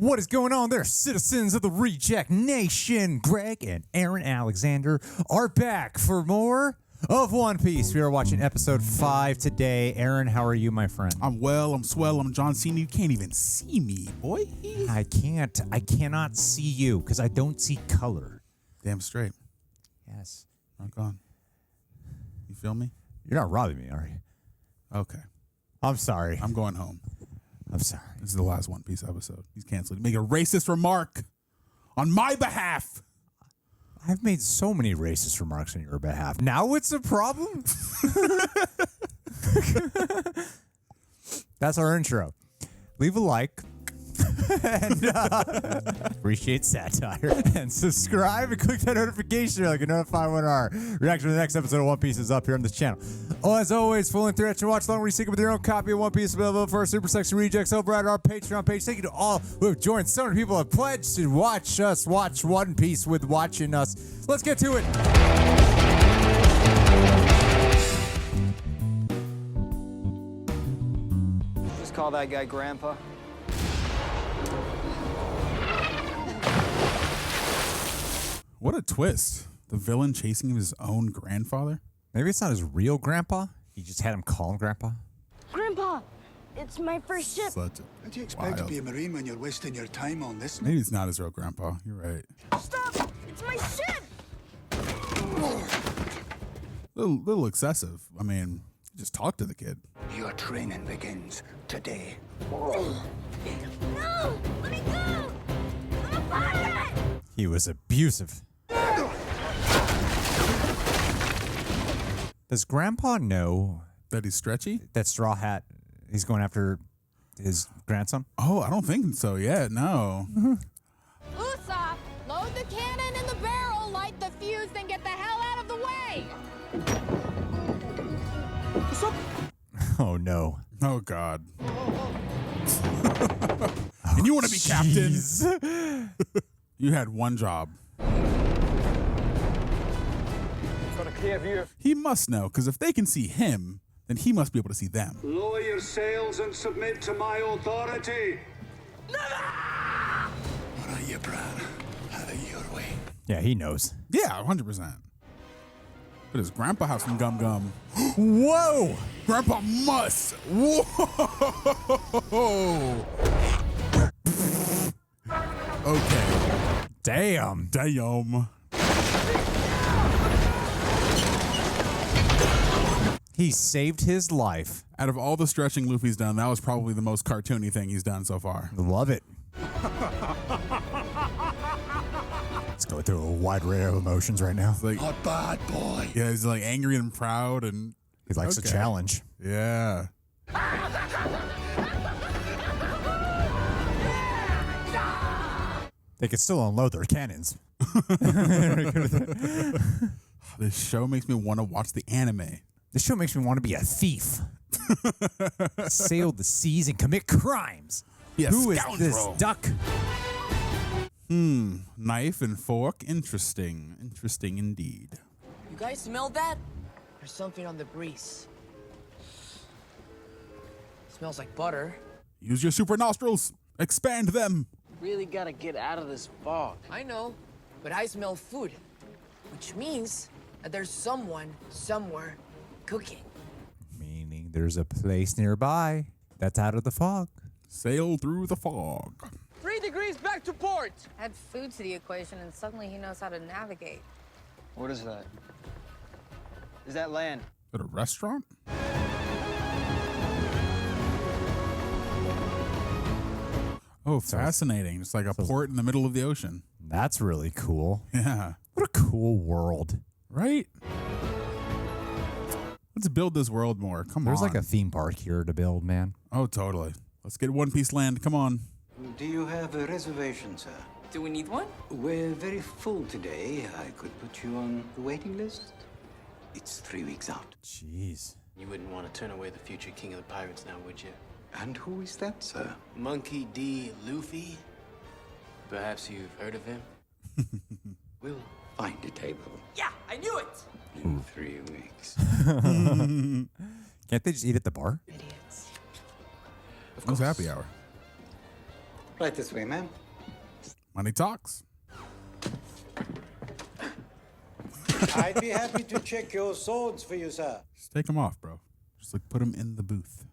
What is going on there, citizens of the Reject Nation? Greg and Aaron Alexander are back for more of One Piece. We are watching episode 5 today. Aaron, how are you, my friend? I'm well, I'm swell, I'm John Cena. You can't even see me, boy. I cannot see you because I don't see color. Damn straight. Yes. Rock on. You feel me? You're not robbing me, are you? Okay. I'm sorry. I'm going home. I'm sorry. This is the last One Piece episode. He's canceled. Make a racist remark on my behalf. I've made so many racist remarks on your behalf. Now it's a problem? That's our intro. Leave a like. And appreciate satire. And subscribe and click that notification bell. You can notify when our reaction to the next episode of One Piece is up here on this channel. Oh, as always, full length threats and watch along where you seek with your own copy of One Piece available for our Super Section Rejects over at our Patreon page. Thank you to all who have joined. So many people have pledged to watch us watch One Piece with watching us. Let's get to it. Just call that guy Grandpa. What a twist. The villain chasing his own grandfather? Maybe it's not his real grandpa. He just had him call him Grandpa. Grandpa, it's my first ship. Such How do you expect to be a Marine when you're wasting your time on this? Maybe it's not his real grandpa. You're right. Stop! It's my ship! Little excessive. I mean, just talk to the kid. Your training begins today. No! Let me go! I'm a pirate! He was abusive. Does Grandpa know That he's stretchy? that Straw Hat he's going after his grandson? Oh, I don't think so yet. No. Usopp, load the cannon in the barrel, light the fuse, then get the hell out of the way! Oh no. Oh, God. And you want to be captain? You had one job. Got a clear view. He must know, because if they can see him, then he must be able to see them. Lower your sails and submit to my authority. All right, you Bran. Have it your way. Yeah, he knows. Yeah, 100%. But his grandpa have some gum. Whoa! Grandpa must. Whoa. Okay. Damn. Damn. He saved his life. Out of all the stretching Luffy's done, that was probably the most cartoony thing he's done so far. Love it. Let's go through a wide array of emotions right now. It's like, Not bad, boy. yeah, he's like angry and proud and He likes a okay. challenge. Yeah. They could still unload their cannons. This show makes me want to watch the anime. This show makes me want to be a thief. Sail the seas and commit crimes. Be a Who is scoundrel. this duck? Knife and fork. Interesting. Interesting indeed. You guys smell that? There's something on the breeze. Smells like butter. Use your super nostrils. Expand them. Really gotta get out of this fog. I know, but I smell food, which means that there's someone somewhere cooking. Meaning there's a place nearby that's out of the fog. Sail through the fog. 3 degrees back to port. Add food to the equation, and suddenly he knows how to navigate. What is that? Is that land? At a restaurant? Oh, fascinating. It's like a port in the middle of the ocean. That's really cool. Yeah. What a cool world. Right? Let's build this world more. Come There's on. like a theme park here to build, man. Oh, totally. Let's get One Piece land. Come on. Do you have a reservation, sir? Do we need one? We're very full today. I could put you on the waiting list. It's 3 weeks out. Jeez. You wouldn't want to turn away the future king of the pirates now, would you? And who is that, sir? Monkey D. Luffy? Perhaps you've heard of him? We'll find a table Yeah, I knew it! in 3 weeks. Can't they just eat at the bar? Idiots. When's happy hour? Right this way, ma'am. Money talks. I'd be happy to check your swords for you, sir. Just take them off, bro. Just like put them in the booth.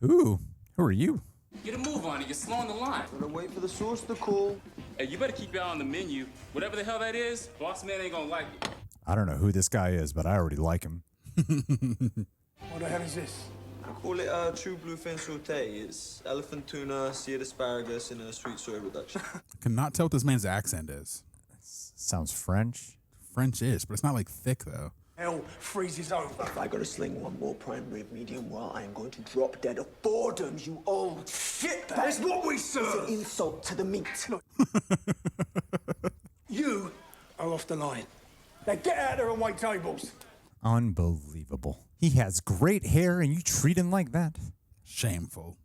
Ooh, who are you? Get a move on it. You're slowing the line. Gotta wait for the swords to cool. Hey, you better keep your eye on the menu. Whatever the hell that is, boss man ain't gonna like it. I don't know who this guy is, but I already like him. What the hell is this? I call it true bluefin sauté. It's elephant tuna, seared asparagus, and a sweet soy reduction. I cannot tell what this man's accent is. Sounds French. French-ish, but it's not like thick though. Hell freezes over. If I gotta sling one more prime rib medium well, I am going to drop dead of boredom, you old shit. That's what we serve. It's an insult to the meat. You are off the line. Now get out there and wait tables. Unbelievable. He has great hair and you treat him like that. Shameful.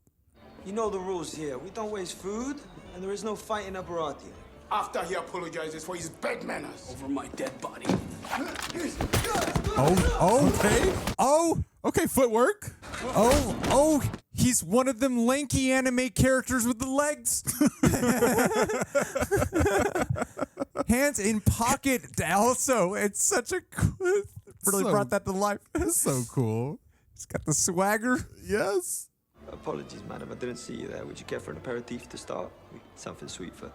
You know the rules here. We don't waste food, and there is no fighting apparati. After he apologizes for his bad manners. Over my dead body. Okay, footwork. He's one of them lanky anime characters with the legs. Hands in pocket also. It's such a cool, really brought that to life. It's so cool. He's got the swagger. Yes. Apologies, madam. I didn't see you there. Would you care for an aperitif to start? Something sweet for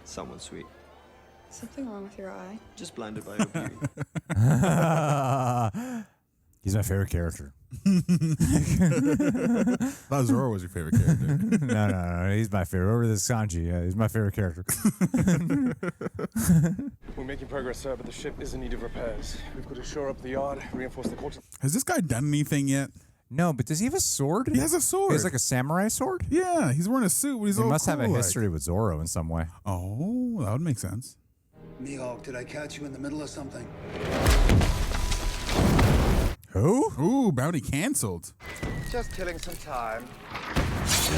someone sweet. Something wrong with your eye? Just blinded by your beauty. He's my favorite character. Thought Zoro was your favorite character. No. He's my favorite. Over this Sanji. He's my favorite character. We're making progress, sir, but the ship is in need of repairs. We've got to shore up the yard, reinforce the quarter. Has this guy done anything yet? No, but does he have a sword? He has a sword. He has like a samurai sword? Yeah, he's wearing a suit. But he must have a history with Zoro in some way. Oh, that would make sense. Mihawk, did I catch you in the middle of something? Who? Ooh, bounty canceled. Just killing some time.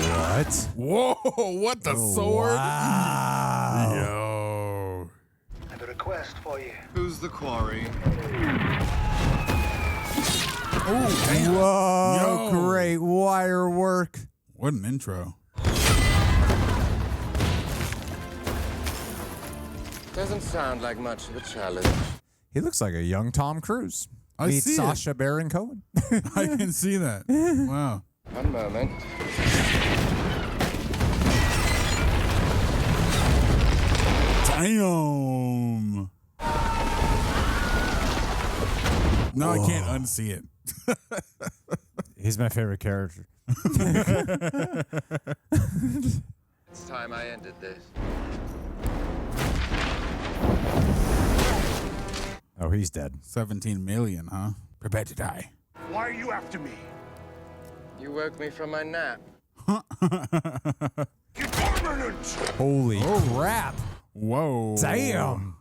What? Whoa, what the sword? Wow. Yo. I have a request for you. Who's the quarry? Oh, damn. Whoa, Yo. great wire work. What an intro. Doesn't sound like much of a challenge. He looks like a young Tom Cruise. I Meet see Sacha Baron Cohen. I can see that. Wow. One moment. Damn. No, I can't unsee it. He's my favorite character. It's time I ended this. Oh, he's dead. 17 million, huh? Prepare to die. Why are you after me? You woke me from my nap. You're permanent! Holy crap. Whoa. Damn.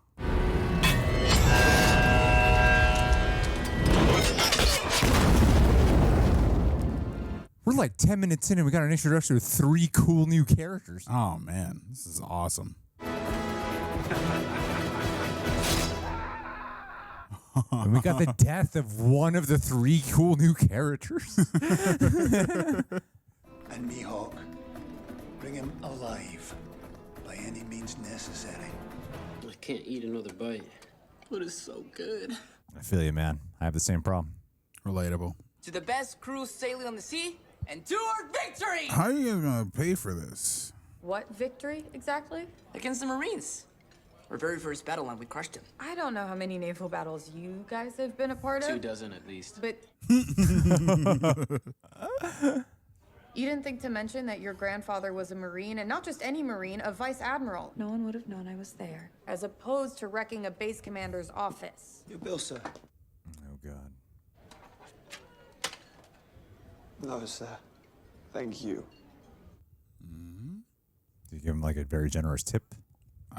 We're like 10 minutes in and we got an introduction to 3 cool new characters. Oh, man. This is awesome. And we got the death of one of the 3 cool new characters. And Mihawk, bring him alive by any means necessary. I can't eat another bite, but it's so good. I feel you, man. I have the same problem. Relatable. To the best crew sailing on the sea, and to our victory! How are you guys going to pay for this? What victory, exactly? Against the Marines. Our very first battle line, we crushed him. I don't know how many naval battles you guys have been a part of. 24 at least. But you didn't think to mention that your grandfather was a Marine, and not just any Marine, a Vice Admiral. No one would have known I was there. As opposed to wrecking a base commander's office. Your bill, sir. Oh, God. No, sir. Thank you. Did you give him like a very generous tip?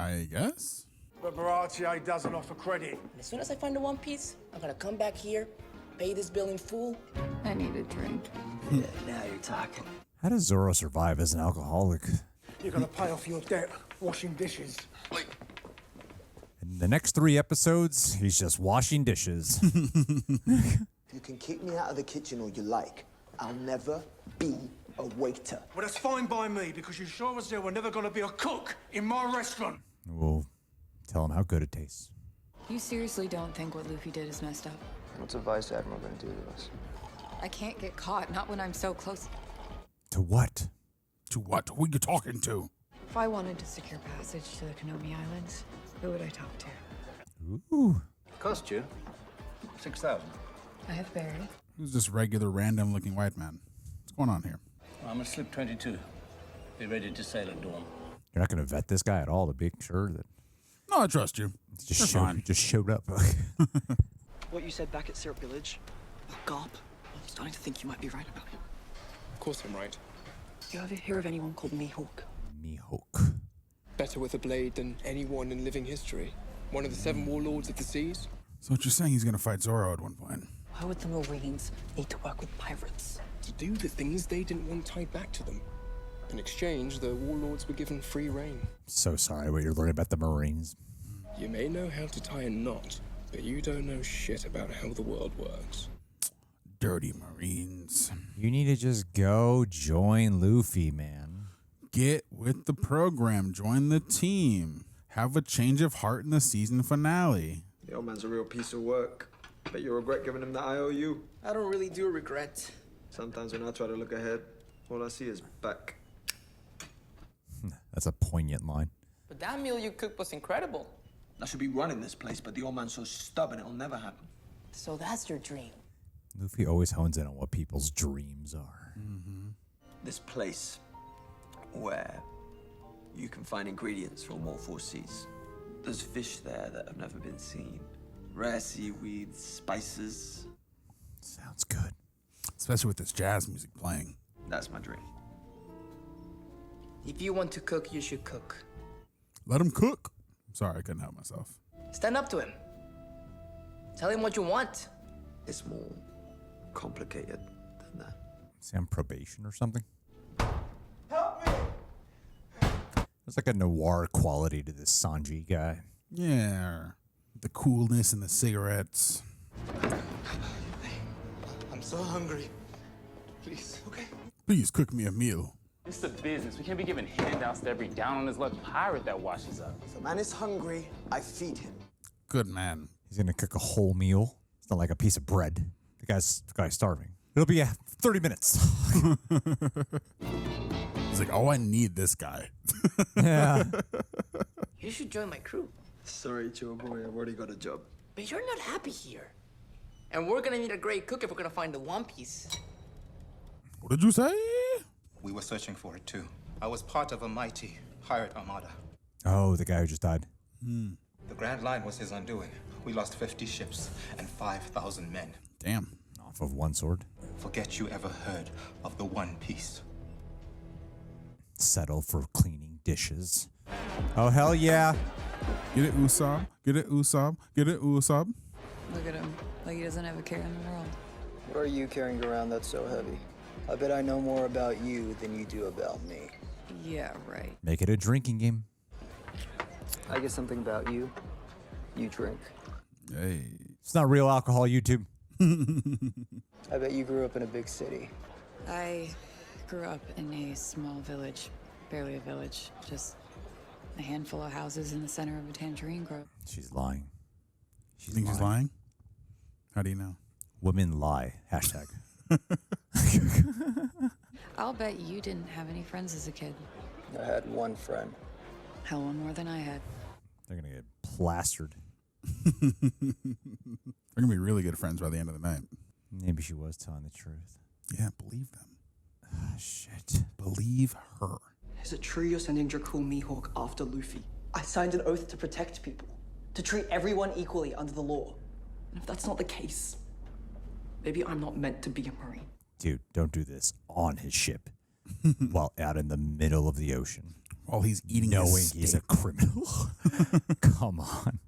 I guess. But Baratier doesn't offer credit. As soon as I find the One Piece, I'm gonna come back here, pay this bill in full. I need a drink. Yeah, now you're talking. How does Zoro survive as an alcoholic? You're gonna pay off your debt washing dishes. In the next 3 episodes, he's just washing dishes. You can kick me out of the kitchen all you like, I'll never be a waiter. Well, that's fine by me, because you sure as hell were never gonna be a cook in my restaurant. We'll tell him how good it tastes. You seriously don't think what Luffy did is messed up? What's a Vice Admiral gonna do to us? I can't get caught, not when I'm so close. To what? To what? Who are you talking to? If I wanted to secure passage to the Konomi Islands, who would I talk to? Ooh. Cost you 6,000. I have Barry. Who's this regular random looking white man? What's going on here? I'm at slip 22. Be ready to sail at dawn. You're not going to vet this guy at all to be sure that... No, I trust you. Just showed up. What you said back at Syrup Village, Garp, I'm starting to think you might be right about him. Of course I'm right. You ever hear of anyone called Mihawk? Mihawk. Better with a blade than anyone in living history. One of the 7 warlords of the seas. So what you're saying, he's gonna fight Zoro at one point? Why would the Marines need to work with pirates? To do the things they didn't want tied back to them. In exchange, the warlords were given free reign. So sorry what you're learning about the Marines. You may know how to tie a knot, but you don't know shit about how the world works. Dirty Marines. You need to just go join Luffy, man. Get with the program. Join the team. Have a change of heart in the season finale. The old man's a real piece of work. Bet you regret giving him that IOU. I don't really do regret. Sometimes when I try to look ahead, all I see is back. That's a poignant line. But that meal you cooked was incredible. I should be running this place, but the old man's so stubborn it'll never happen. So that's your dream. Luffy always hones in on what people's dreams are. This place where you can find ingredients from all 4 seas. There's fish there that have never been seen. Rare seaweeds, spices. Sounds good. Especially with this jazz music playing. That's my dream. If you want to cook, you should cook. Let him cook. Sorry, I couldn't help myself. Stand up to him. Tell him what you want. It's more complicated than that. Is he on probation or something? Help me! There's like a noir quality to this Sanji guy. Yeah. The coolness and the cigarettes. I'm so hungry. Please, okay? Please cook me a meal. It's a business. We can't be giving handouts to every down-on-his-luck pirate that washes up. If a man is hungry, I feed him. Good man. He's gonna cook a whole meal. It's not like a piece of bread. The guy's starving. It'll be 30 minutes. He's like, oh, I need this guy. Yeah. You should join my crew. Sorry, Joe boy, I've already got a job. But you're not happy here. And we're gonna need a great cook if we're gonna find the One Piece. What did you say? We were searching for it too. I was part of a mighty pirate armada. Oh, the guy who just died. The Grand Line was his undoing. We lost 50 ships and 5,000 men. Damn. Off of one sword. Forget you ever heard of the One Piece. Settle for cleaning dishes. Oh, hell yeah. Get it, Usopp. Get it, Usopp. Get it, Usopp. Look at him, like he doesn't have a care in the world. What are you carrying around that's so heavy? I bet I know more about you than you do about me. Yeah, right. Make it a drinking game. I get something about you. You drink. Hey. It's not real alcohol, YouTube. I bet you grew up in a big city. I grew up in a small village, barely a village, just a handful of houses in the center of a tangerine grove. She's lying. You think she's lying? How do you know? Women lie. Hashtag. I'll bet you didn't have any friends as a kid. I had one friend. Hell, one more than I had. They're going to get plastered. They're going to be really good friends by the end of the night. Maybe she was telling the truth. Yeah, believe them. Ah, shit. Believe her. Is it true you're sending Drakul Mihawk after Luffy? I signed an oath to protect people, to treat everyone equally under the law. And if that's not the case, maybe I'm not meant to be a Marine. Dude, don't do this on his ship while out in the middle of the ocean. While he's eating knowing his he's steak. a criminal. Come on.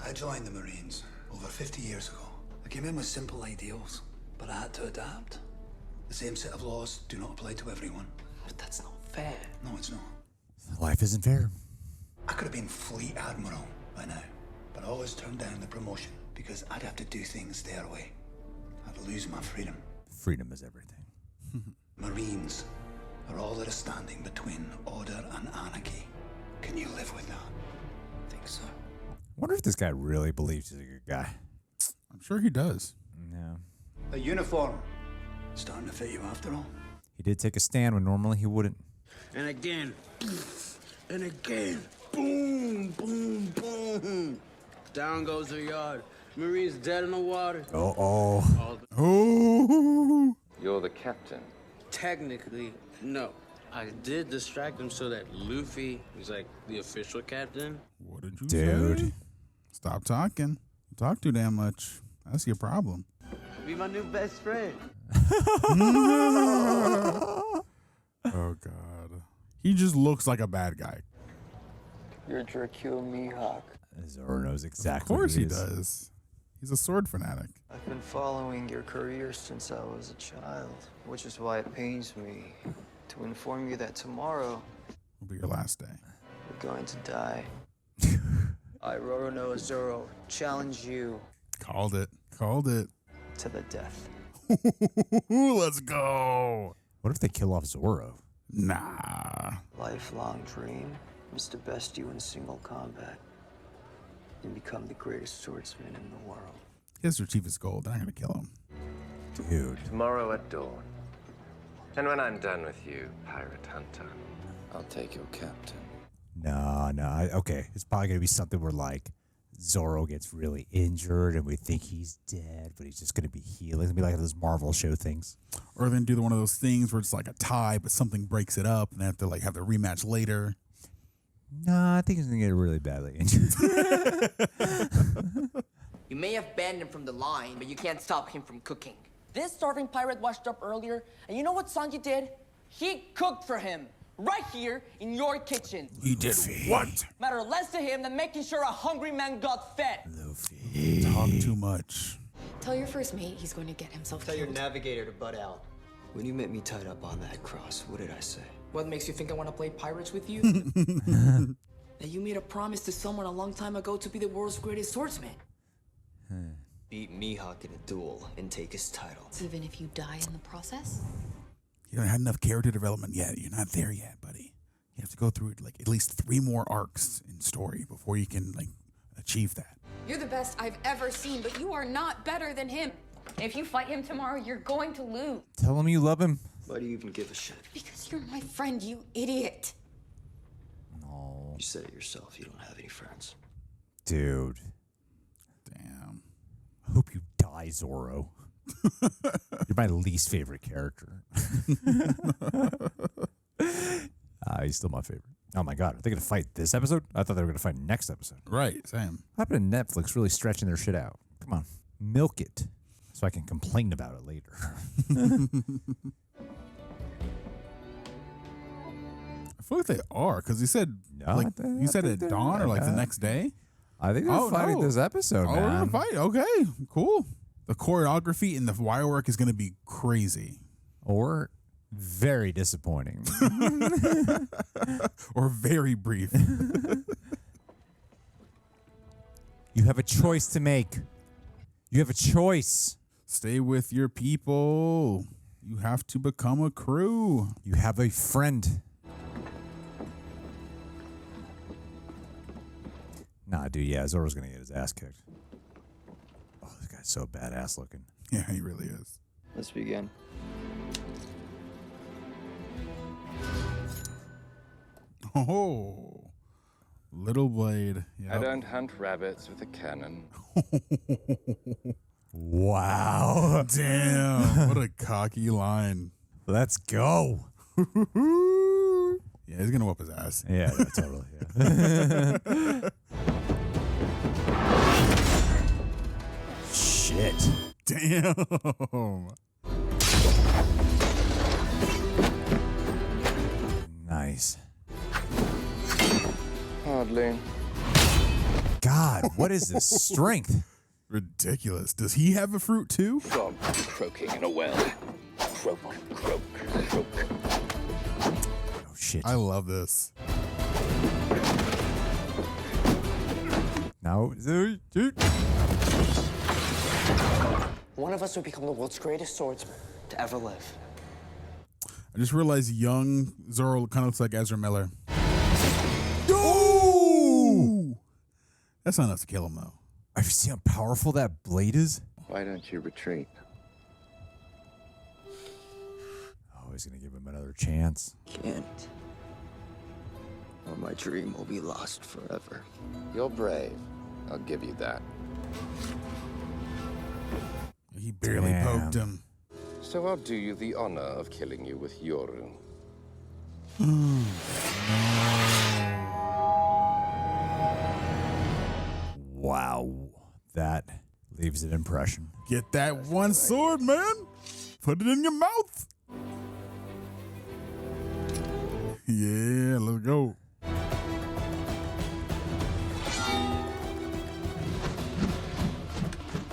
I joined the Marines over 50 years ago. I came in with simple ideals, but I had to adapt. The same set of laws do not apply to everyone. But that's not fair. No, it's not. Life isn't fair. I could have been Fleet Admiral by now, but I always turned down the promotion because I'd have to do things their way. I'd lose my freedom. Freedom is everything. Marines are all that are standing between order and anarchy. Can you live with that? I think so. Wonder if this guy really believes he's a good guy. I'm sure he does. Yeah. A uniform. Starting to fit you after all. He did take a stand when normally he wouldn't. And again. And again. Boom, boom, boom. Down goes the yard. Marines dead in the water. Oh. You're the captain. Technically, no. I did distract him so that Luffy was like the official captain. What did you Dude. say? Stop talking. You talk too damn much. That's your problem. Be my new best friend. Oh, God. He just looks like a bad guy. You're Dracula Mihawk. Zoro knows exactly. Of course who he is. does. He's a sword fanatic. I've been following your career since I was a child, which is why it pains me to inform you that tomorrow Will be your last day. you're going to die. I, Roronoa Zoro, challenge you Called it. Called it. to the death. Let's go. What if they kill off Zoro? Nah. Lifelong dream is to best you in single combat and become the greatest swordsman in the world. He's their chiefest goal. They're not going to kill him. Dude. Tomorrow at dawn. And when I'm done with you, pirate hunter, I'll take your captain. No. Okay, it's probably going to be something where, like, Zoro gets really injured and we think he's dead, but he's just going to be healing. It's going to be like those Marvel show things. Or then do one of those things where it's like a tie, but something breaks it up and they have to like have the rematch later. Nah, I think he's going to get really badly injured. You may have banned him from the line, but you can't stop him from cooking. This starving pirate washed up earlier, and you know what Sanji did? He cooked for him, right here in your kitchen. He did what? Matter less to him than making sure a hungry man got fed. Luffy. Talk too much. Tell your first mate he's going to get himself Tell your killed. navigator to butt out. When you met me tied up on that cross, what did I say? What makes you think I want to play pirates with you? That you made a promise to someone a long time ago to be the world's greatest swordsman. Beat Mihawk in a duel and take his title. Even if you die in the process? You don't have enough character development yet. You're not there yet, buddy. You have to go through like at least 3 more arcs in story before you can like achieve that. You're the best I've ever seen, but you are not better than him. If you fight him tomorrow, you're going to lose. Tell him you love him. Why do you even give a shit? Because you're my friend, you idiot. No. You said it yourself. You don't have any friends. Dude. Damn. I hope you die, Zoro. You're my least favorite character. He's still my favorite. Oh my God. Are they going to fight this episode? I thought they were going to fight next episode. Right, same. What happened to Netflix really stretching their shit out? Come on. Milk it so I can complain about it later. I feel like they are because he said you said at dawn or like the next day. I think they're fighting this episode, Oh, man. we're gonna fight. Okay, cool. The choreography and the wire work is gonna be crazy, or very disappointing, or very brief. You have a choice to make. You have a choice. Stay with your people. You have to become a crew. You have a friend. Nah, dude, yeah, Zoro's gonna get his ass kicked. Oh, this guy's so badass looking. Yeah, he really is. Let's begin. Oh, little blade. Yep. I don't hunt rabbits with a cannon. Wow. Damn, what a cocky line. Let's go. Yeah, he's gonna whoop his ass. Yeah, totally. Yeah. Shit. Damn. Nice. Hardly. God, what is this strength? Ridiculous. Does he have a fruit too? Frog croaking in a well. Croak, croak, croak. Oh, shit. I love this. Now, dude. One of us would become the world's greatest swordsman to ever live. I just realized young Zoro kind of looks like Ezra Miller. Ooh! That's not enough to kill him, though. Have you seen how powerful that blade is? Why don't you retreat? Oh, he's going to give him another chance. Can't. Or my dream will be lost forever. You're brave. I'll give you that. He barely poked him. So I'll do you the honor of killing you with Yoru. Wow. That leaves an impression. Get that one sword, man. Put it in your mouth. Yeah, let's go.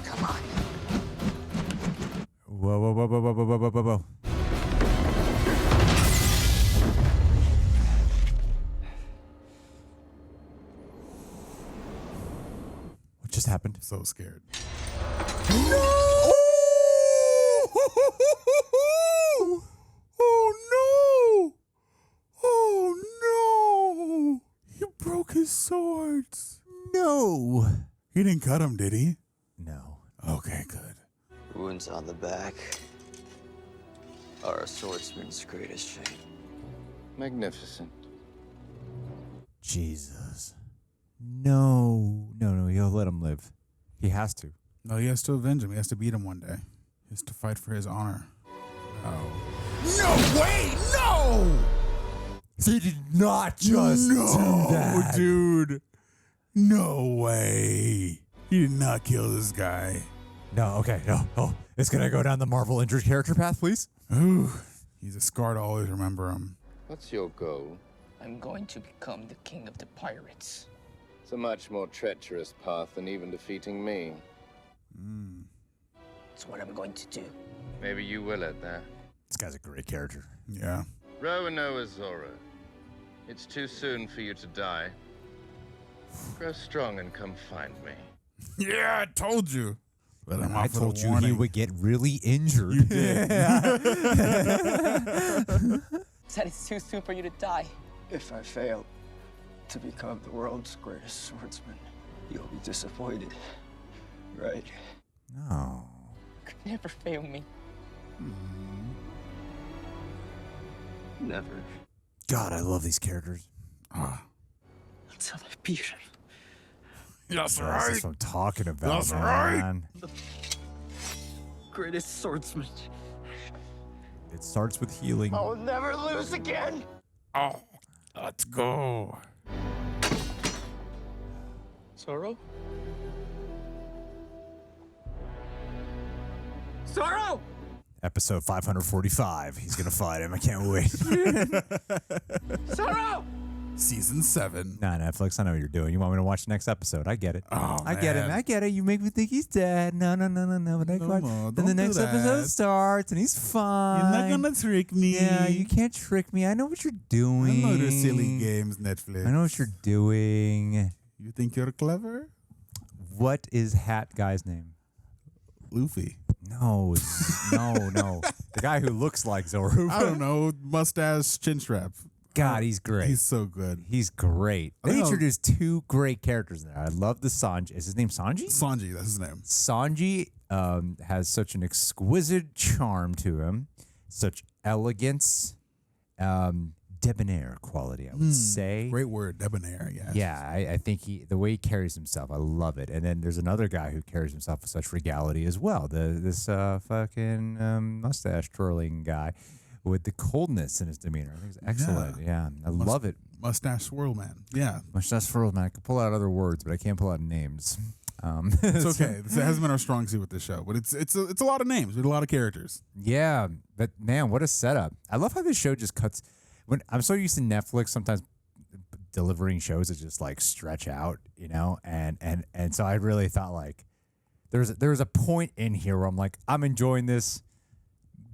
Come on. Whoa, whoa, whoa, whoa, whoa, whoa, whoa, whoa, whoa. What just happened? So scared. No! Oh no! Oh no! He broke his swords. No. He didn't cut him, did he? No. Okay, good. Wounds on the back are a swordsman's greatest shame. Magnificent. Jesus. No. No, he'll let him live. He has to. No, he has to avenge him. He has to beat him one day. He has to fight for his honor. No way! No! He did not just do that. Dude. No way. He did not kill this guy. No, okay, no. Oh, it's going to go down the Marvel injured character path, please. Ooh, he's a scar to always remember him. What's your goal? I'm going to become the king of the pirates. It's a much more treacherous path than even defeating me. It's what I'm going to do. Maybe you will at that. This guy's a great character. Yeah. Roronoa Zoro. It's too soon for you to die. Grow strong and come find me. Yeah, I told you. But I told you he would get really injured. You did. Said it's too soon for you to die. If I fail to become the world's greatest swordsman, you'll be disappointed, right? No. You could never fail me. Never. God, I love these characters. Until I beat him. That's That's what I'm talking about, That's man. Greatest swordsman. It starts with healing. I will never lose again. Oh, let's go. Zoro? Zoro! Episode 545. He's going to fight him. I can't wait. Zoro! Season 7. Nah, Netflix, I know what you're doing. You want me to watch the next episode? I get it. Oh, I get it. man. I get it. You make me think he's dead. No. But on, then the don't next do episode that. starts and he's fine. You're not gonna trick me. Yeah, you can't trick me. I know what you're doing. I know those silly games, Netflix. I know what you're doing. You think you're clever? What is Hat Guy's name? Luffy. No. The guy who looks like Zoro. I don't know. Mustache, chin strap. God, he's great. He's so good. He's great. They I know. introduced two great characters in there. I love the Sanji. Is his name Sanji? Sanji, that's his name. Sanji has such an exquisite charm to him, such elegance, debonair quality, I would say. Great word, debonair, yes. Yeah, I think the way he carries himself, I love it. And then there's another guy who carries himself with such regality as well. This fucking mustache twirling guy with the coldness in his demeanor. I think it's excellent. Yeah, I love it. Mustache swirl man. Yeah. Mustache swirl man. I could pull out other words, but I can't pull out names. It's okay. It hasn't been our strong suit with this show, but it's a lot of names with a lot of characters. Yeah, but man, what a setup! I love how this show just cuts. When I'm so used to Netflix sometimes delivering shows that just like stretch out, you know, and so I really thought like there was a point in here where I'm like, I'm enjoying this,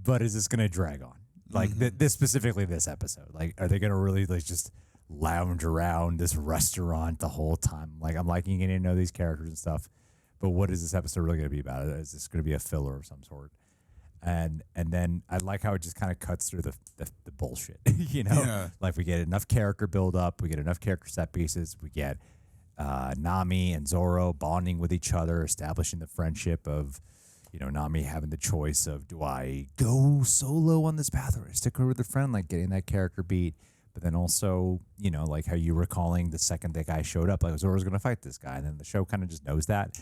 but is this gonna drag on? Like this specifically this episode, like are they gonna really like just lounge around this restaurant the whole time? Like I'm liking getting to know these characters and stuff, but what is this episode really gonna be about? Is this gonna be a filler of some sort? And then I like how it just kind of cuts through the bullshit, you know? Yeah. Like we get enough character build up, we get enough character set pieces, we get Nami and Zoro bonding with each other, establishing the friendship of, you know, Nami having the choice of, do I go solo on this path or stick with a friend, like getting that character beat. But then also, you know, like how you were calling the second that guy showed up, like Zoro's going to fight this guy. And then the show kind of just knows that.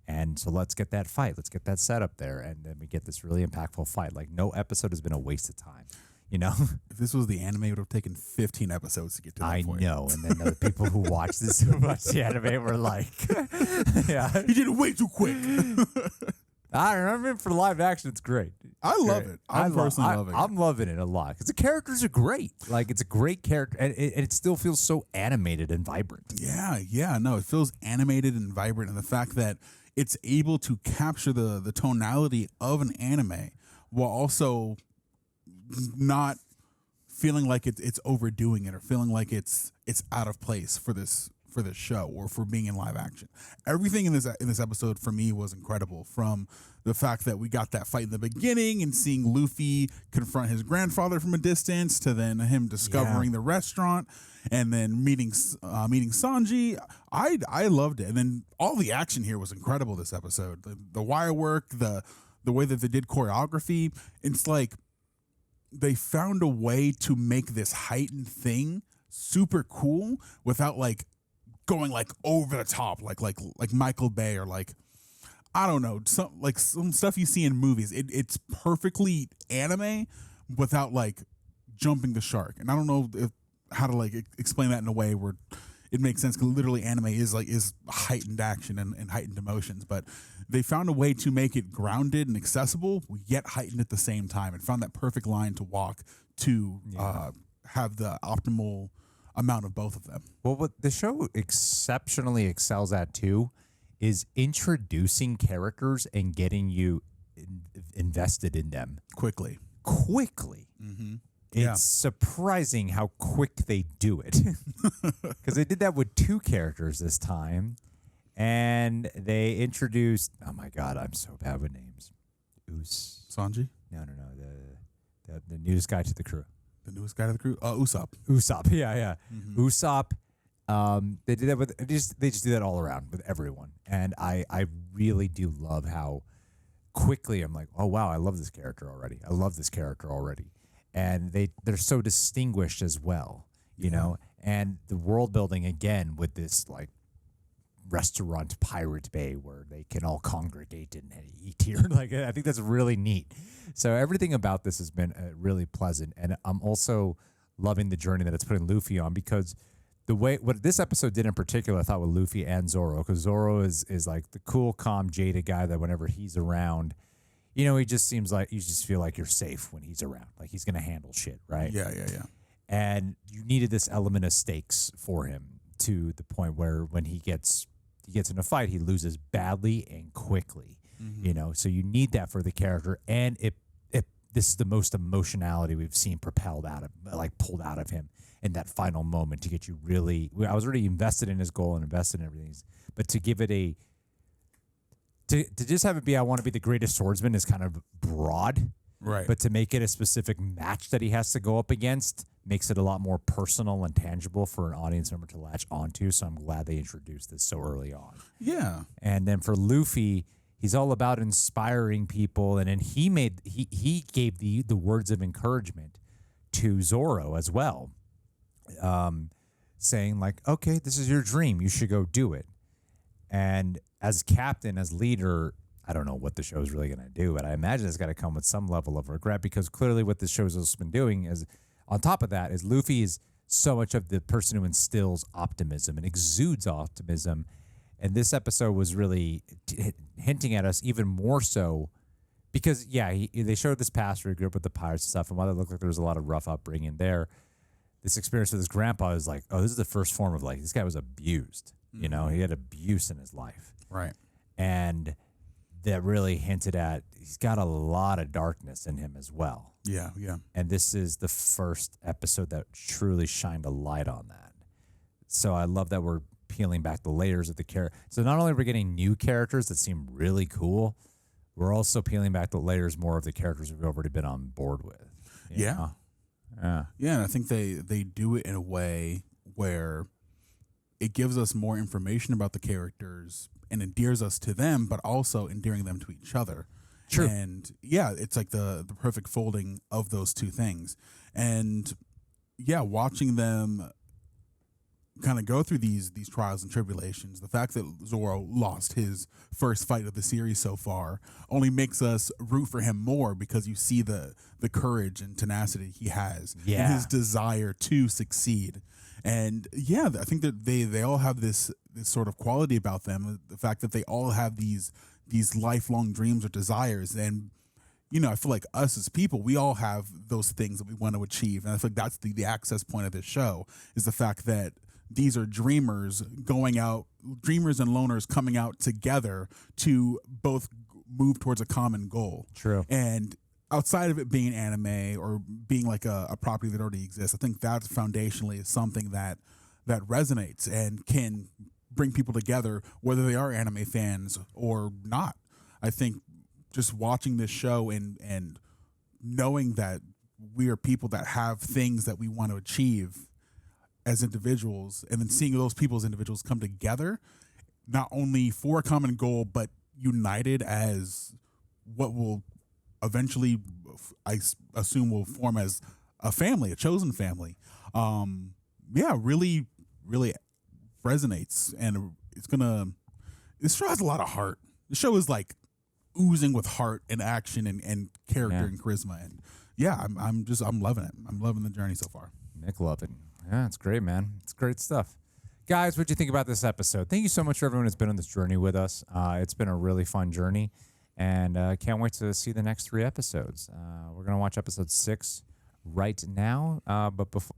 And so let's get that fight. Let's get that set up there. And then we get this really impactful fight. Like no episode has been a waste of time, you know? If this was the anime, it would have taken 15 episodes to get to that I point. know. And then the people who watch the anime were like, yeah. He did it way too quick. I remember for live action, it's great. I love it. I personally love it. I'm loving it a lot because the characters are great. Like it's a great character, and it still feels so animated and vibrant. Yeah, no, it feels animated and vibrant, and the fact that it's able to capture the tonality of an anime while also not feeling like it's overdoing it or feeling like it's out of place for this show or for being in live action. Everything in this episode for me was incredible, from the fact that we got that fight in the beginning and seeing Luffy confront his grandfather from a distance, to then him discovering the restaurant and then meeting Sanji. I loved it. And then all the action here was incredible this episode. The wire work, the way that they did choreography. It's like they found a way to make this heightened thing super cool without like going like over the top, like Michael Bay, or like, I don't know, some stuff you see in movies. It's perfectly anime without like jumping the shark. And I don't know how to like explain that in a way where it makes sense, because literally anime is heightened action and heightened emotions, but they found a way to make it grounded and accessible yet heightened at the same time, and found that perfect line to walk to have the optimal amount of both of them. Well, what the show exceptionally excels at too is introducing characters and getting you invested in them quickly. Mm-hmm. It's surprising how quick they do it, because they did that with 2 characters this time, and they introduced, oh my god, I'm so bad with names. Sanji? No, the newest guy to the crew. The newest guy to the crew? Usopp. Usopp, yeah. Mm-hmm. Usopp. They did that with they just do that all around with everyone, and I really do love how quickly I'm like, oh wow, I love this character already. And they're so distinguished as well, you know. And the world building again with this like restaurant pirate bay where they can all congregate and eat here. Like I think that's really neat. So everything about this has been really pleasant, and I'm also loving the journey that it's putting Luffy on, because the way what this episode did in particular, I thought with Luffy and Zoro, because Zoro is like the cool, calm, jaded guy that whenever he's around, you know, he just seems like you just feel like you're safe when he's around, like he's gonna handle shit, right? Yeah. And you needed this element of stakes for him, to the point where when he gets in a fight, he loses badly and quickly. Mm-hmm. You know, so you need that for the character, and this is the most emotionality we've seen pulled out of him in that final moment to get you really. I was already invested in his goal and invested in everything, but to give it to just have it be, I want to be the greatest swordsman, is kind of broad, right? But to make it a specific match that he has to go up against makes it a lot more personal and tangible for an audience member to latch onto. So I'm glad they introduced this so early on. Yeah. And then for Luffy, he's all about inspiring people, and then he gave the words of encouragement to Zoro as well, saying like, okay, this is your dream, you should go do it. And as captain, as leader, I don't know what the show is really going to do, but I imagine it's got to come with some level of regret, because clearly what this show's also been doing is, on top of that, is Luffy is so much of the person who instills optimism and exudes optimism. And this episode was really hinting at us even more so, because, they showed this past where he grew up with the pirates and stuff, and while it looked like there was a lot of rough upbringing there, this experience with his grandpa is like, oh, this is the first form of like, this guy was abused. You know, he had abuse in his life. Right. And that really hinted at he's got a lot of darkness in him as well. Yeah. And this is the first episode that truly shined a light on that. So I love that we're peeling back the layers of the character. So not only are we getting new characters that seem really cool, we're also peeling back the layers more of the characters we've already been on board with. you Yeah. know? Yeah. Yeah, and I think they do it in a way where it gives us more information about the characters and endears us to them, but also endearing them to each other. True. And yeah, it's like the perfect folding of those two things. And yeah, watching them kind of go through these trials and tribulations, the fact that Zoro lost his first fight of the series so far only makes us root for him more, because you see the courage and tenacity he has and his desire to succeed. And yeah, I think that they all have this sort of quality about them, the fact that they all have these lifelong dreams or desires. And you know, I feel like us as people, we all have those things that we want to achieve. And I feel like that's the access point of this show, is the fact that these are dreamers going out, dreamers and loners coming out together to both move towards a common goal. True. And outside of it being anime or being like a property that already exists, I think that foundationally is something that resonates and can bring people together, whether they are anime fans or not. I think just watching this show and knowing that we are people that have things that we want to achieve as individuals, and then seeing those people as individuals come together, not only for a common goal, but united as what will eventually, I assume, will form as a family, a chosen family. Yeah, really, really resonates. And this show has a lot of heart. The show is like oozing with heart and action and character and charisma. And yeah, I'm loving it. I'm loving the journey so far. Nick loved it. Yeah, it's great, man. It's great stuff. Guys, what'd you think about this episode? Thank you so much for everyone who's been on this journey with us. It's been a really fun journey, and can't wait to see the next 3 episodes. We're going to watch episode 6 right now,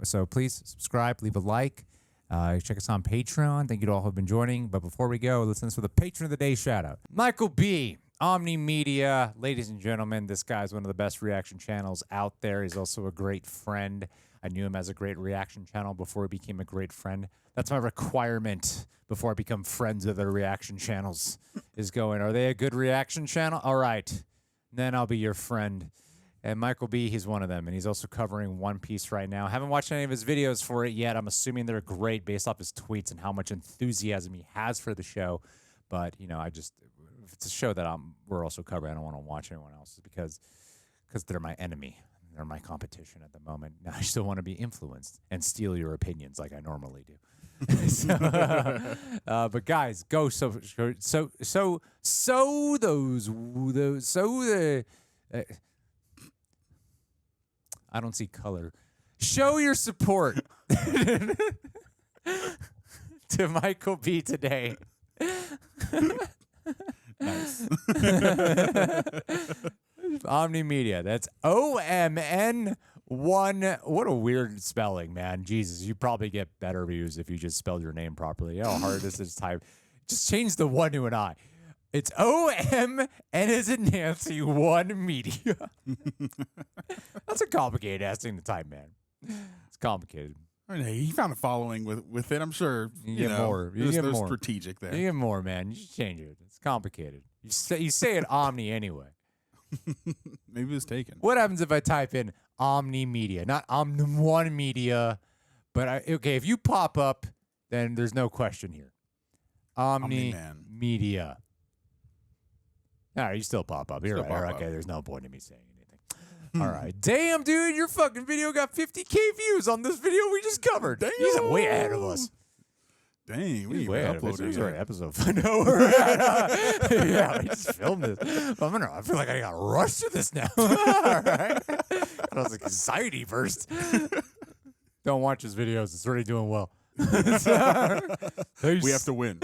so please subscribe, leave a like, check us on Patreon. Thank you to all who have been joining. But before we go, let's listen for the Patron of the Day shout-out. Michael B., Omni Media. Ladies and gentlemen, this guy's one of the best reaction channels out there. He's also a great friend. I knew him as a great reaction channel before he became a great friend. That's my requirement before I become friends with other reaction channels, is going, are they a good reaction channel? All right, then I'll be your friend. And Michael B., he's one of them, and he's also covering One Piece right now. Haven't watched any of his videos for it yet. I'm assuming they're great based off his tweets and how much enthusiasm he has for the show. But, you know, if it's a show that we're also covering, I don't want to watch anyone else's because they're my enemy. They're my competition at the moment. Now I still want to be influenced and steal your opinions like I normally do. But guys, go I don't see color. Show your support to Michael B today. Nice. Omni Media. That's OMN1. What a weird spelling, man. Jesus, you probably get better views if you just spell your name properly. You know how hard this is to type. Just change the 1 to an I. It's OM and is it Nancy 1 Media. That's a complicated ass thing to type, man. It's complicated. I mean, he found a following with it. I'm sure you get more. You get more strategic there. You get more, man. You should change it. It's complicated. You say it Omni anyway. Maybe it was taken. What happens if I type in Omni Media? Not Omni1 Media, but okay, if you pop up, then there's no question here. Omni Media. All right, you still pop up. You're right. Okay, there's no point in me saying anything. All right. Damn, dude, your fucking video got 50K views on this video we just covered. Damn. He's way ahead of us. Dang, we way ahead of us. uploaded He's it. already episode 5. Yeah, we just filmed this. I feel like I got rushed to this now. All right. I was like anxiety first. Don't watch his videos. It's already doing well. We have to win.